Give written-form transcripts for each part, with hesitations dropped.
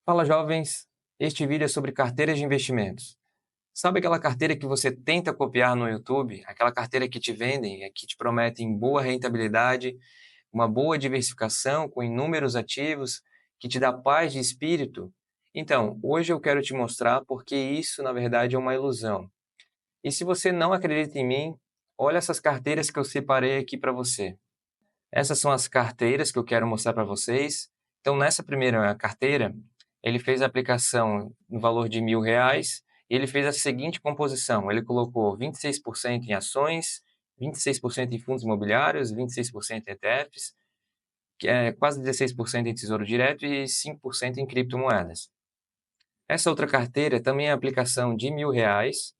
Fala, jovens! Este vídeo é sobre carteiras de investimentos. Sabe aquela carteira que você tenta copiar no YouTube? Aquela carteira que te vendem, que te prometem boa rentabilidade, uma boa diversificação com inúmeros ativos, que te dá paz de espírito? Então, hoje eu quero te mostrar porque isso, na verdade, é uma ilusão. E se você não acredita em mim, olha essas carteiras que eu separei aqui para você. Essas são as carteiras que eu quero mostrar para vocês. Então, nessa primeira carteira, ele fez a aplicação no valor de R$ 1.000 e ele fez a seguinte composição. Ele colocou 26% em ações, 26% em fundos imobiliários, 26% em ETFs, que é quase 16% em tesouro direto e 5% em criptomoedas. Essa outra carteira também é a aplicação de R$ 1.000.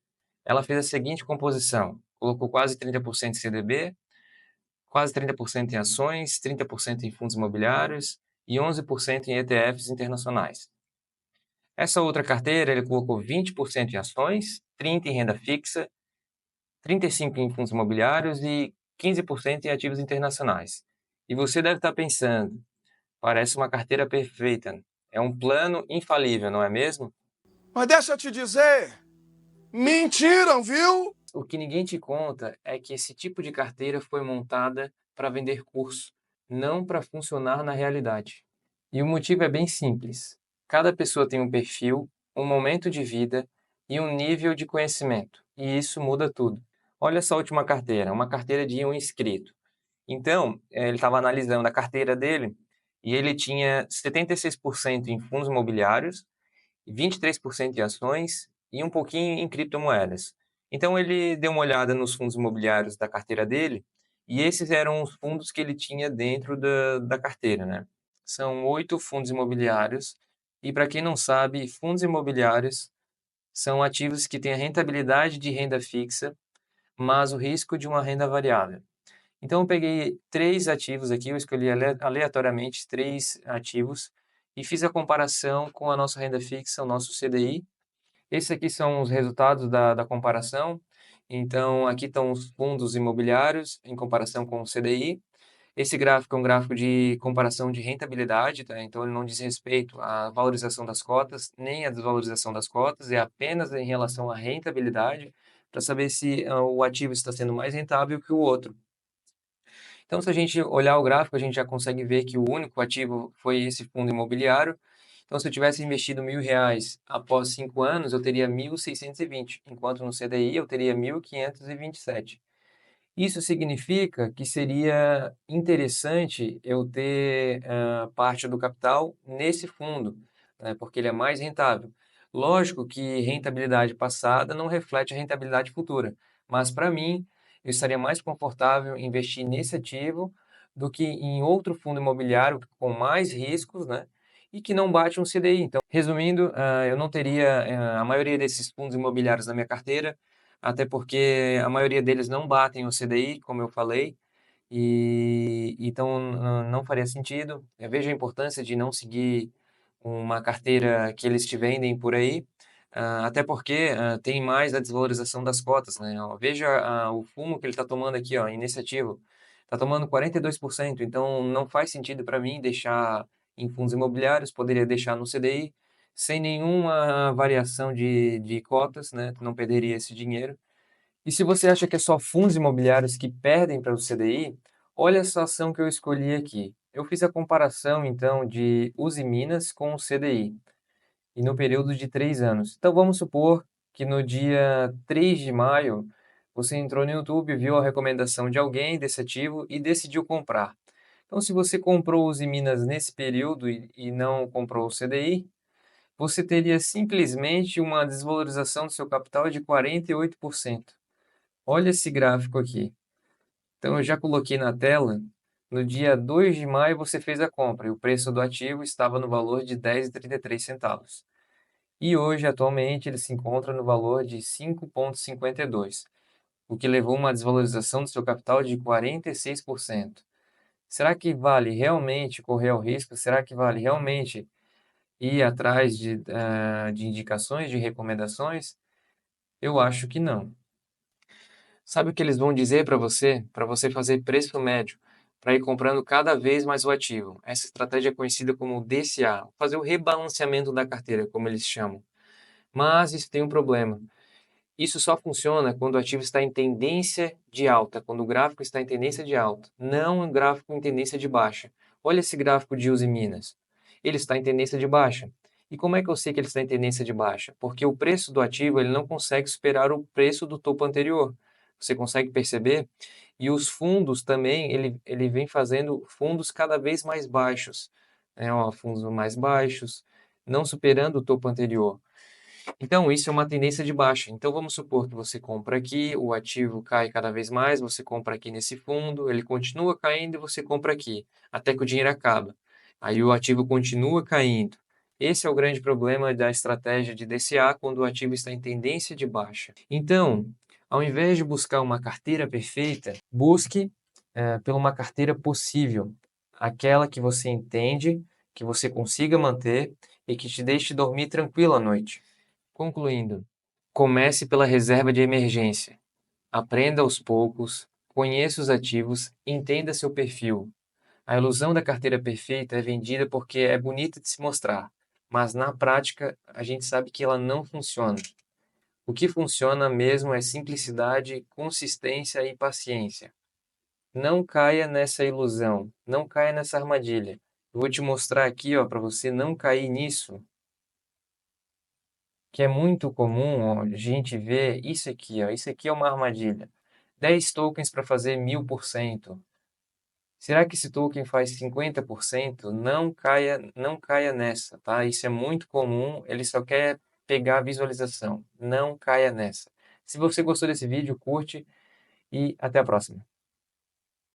Ela fez a seguinte composição. Colocou quase 30% em CDB, quase 30% em ações, 30% em fundos imobiliários e 11% em ETFs internacionais. Essa outra carteira, ele colocou 20% em ações, 30% em renda fixa, 35% em fundos imobiliários e 15% em ativos internacionais. E você deve estar pensando, parece uma carteira perfeita, é um plano infalível, não é mesmo? Mas deixa eu te dizer, mentiram, viu? O que ninguém te conta é que esse tipo de carteira foi montada para vender curso, não para funcionar na realidade. E o motivo é bem simples. Cada pessoa tem um perfil, um momento de vida e um nível de conhecimento, e isso muda tudo. Olha essa última carteira, uma carteira de um inscrito. Então, ele estava analisando a carteira dele e ele tinha 76% em fundos imobiliários, 23% em ações e um pouquinho em criptomoedas. Então, ele deu uma olhada nos fundos imobiliários da carteira dele e esses eram os fundos que ele tinha dentro da carteira, né? São 8 fundos imobiliários e, para quem não sabe, fundos imobiliários são ativos que têm a rentabilidade de renda fixa, mas o risco de uma renda variável. Então, eu peguei três ativos aqui, eu escolhi aleatoriamente três ativos e fiz a comparação com a nossa renda fixa, o nosso CDI. Esses aqui são os resultados da comparação. Então, aqui estão os fundos imobiliários em comparação com o CDI. Esse gráfico é um gráfico de comparação de rentabilidade, tá? Então, ele não diz respeito à valorização das cotas, nem à desvalorização das cotas, é apenas em relação à rentabilidade, para saber se o ativo está sendo mais rentável que o outro. Então, se a gente olhar o gráfico, a gente já consegue ver que o único ativo foi esse fundo imobiliário. Então, se eu tivesse investido R$ 1.000 após 5 anos, eu teria 1.620, enquanto no CDI eu teria 1.527. Isso significa que seria interessante eu ter parte do capital nesse fundo, né, porque ele é mais rentável. Lógico que rentabilidade passada não reflete a rentabilidade futura, mas para mim, eu estaria mais confortável em investir nesse ativo do que em outro fundo imobiliário com mais riscos, né, e que não bate um CDI. Então, resumindo, eu não teria a maioria desses fundos imobiliários na minha carteira, até porque a maioria deles não batem o CDI, como eu falei, e então não faria sentido. Eu vejo a importância de não seguir uma carteira que eles te vendem por aí, até porque tem mais a desvalorização das cotas, né? Ó, veja o fumo que ele está tomando aqui, ó, iniciativo. Está tomando 42%, então não faz sentido para mim deixar em fundos imobiliários, poderia deixar no CDI, sem nenhuma variação de cotas, né? Não perderia esse dinheiro. E se você acha que é só fundos imobiliários que perdem para o CDI, olha essa ação que eu escolhi aqui. Eu fiz a comparação, então, de Usiminas com o CDI, e no período de 3 anos. Então, vamos supor que no dia 3 de maio, você entrou no YouTube, viu a recomendação de alguém desse ativo e decidiu comprar. Então, se você comprou Usiminas nesse período e não comprou o CDI, você teria simplesmente uma desvalorização do seu capital de 48%. Olha esse gráfico aqui. Então, eu já coloquei na tela. No dia 2 de maio, você fez a compra e o preço do ativo estava no valor de 10,33 centavos. E hoje, atualmente, ele se encontra no valor de 5,52, o que levou a uma desvalorização do seu capital de 46%. Será que vale realmente correr o risco? Será que vale realmente ir atrás de indicações, de recomendações? Eu acho que não. Sabe o que eles vão dizer para você? Para você fazer preço médio. para ir comprando cada vez mais o ativo. Essa estratégia é conhecida como DCA, fazer o rebalanceamento da carteira, como eles chamam. Mas isso tem um problema. Isso só funciona quando o ativo está em tendência de alta, quando o gráfico está em tendência de alta, não um gráfico em tendência de baixa. Olha esse gráfico de Uzi Minas. Ele está em tendência de baixa. E como é que eu sei que ele está em tendência de baixa? Porque o preço do ativo ele não consegue superar o preço do topo anterior. Você consegue perceber? E os fundos também, ele vem fazendo fundos cada vez mais baixos. Né? Ó, fundos mais baixos, não superando o topo anterior. Então, isso é uma tendência de baixa. Então, vamos supor que você compra aqui, o ativo cai cada vez mais, você compra aqui nesse fundo, ele continua caindo e você compra aqui, até que o dinheiro acaba. Aí o ativo continua caindo. Esse é o grande problema da estratégia de DCA quando o ativo está em tendência de baixa. Então, ao invés de buscar uma carteira perfeita, busque por uma carteira possível, aquela que você entende, que você consiga manter e que te deixe dormir tranquilo à noite. Concluindo, comece pela reserva de emergência. Aprenda aos poucos, conheça os ativos, entenda seu perfil. A ilusão da carteira perfeita é vendida porque é bonita de se mostrar, mas na prática a gente sabe que ela não funciona. O que funciona mesmo é simplicidade, consistência e paciência. Não caia nessa ilusão, não caia nessa armadilha. Eu vou te mostrar aqui, ó, para você não cair nisso, que é muito comum, ó, a gente ver isso aqui, ó, isso aqui é uma armadilha. 10 tokens para fazer 1000%. Será que esse token faz 50%? Não caia nessa, tá? Isso é muito comum, ele só quer pegar a visualização. Não caia nessa. Se você gostou desse vídeo, curte e até a próxima.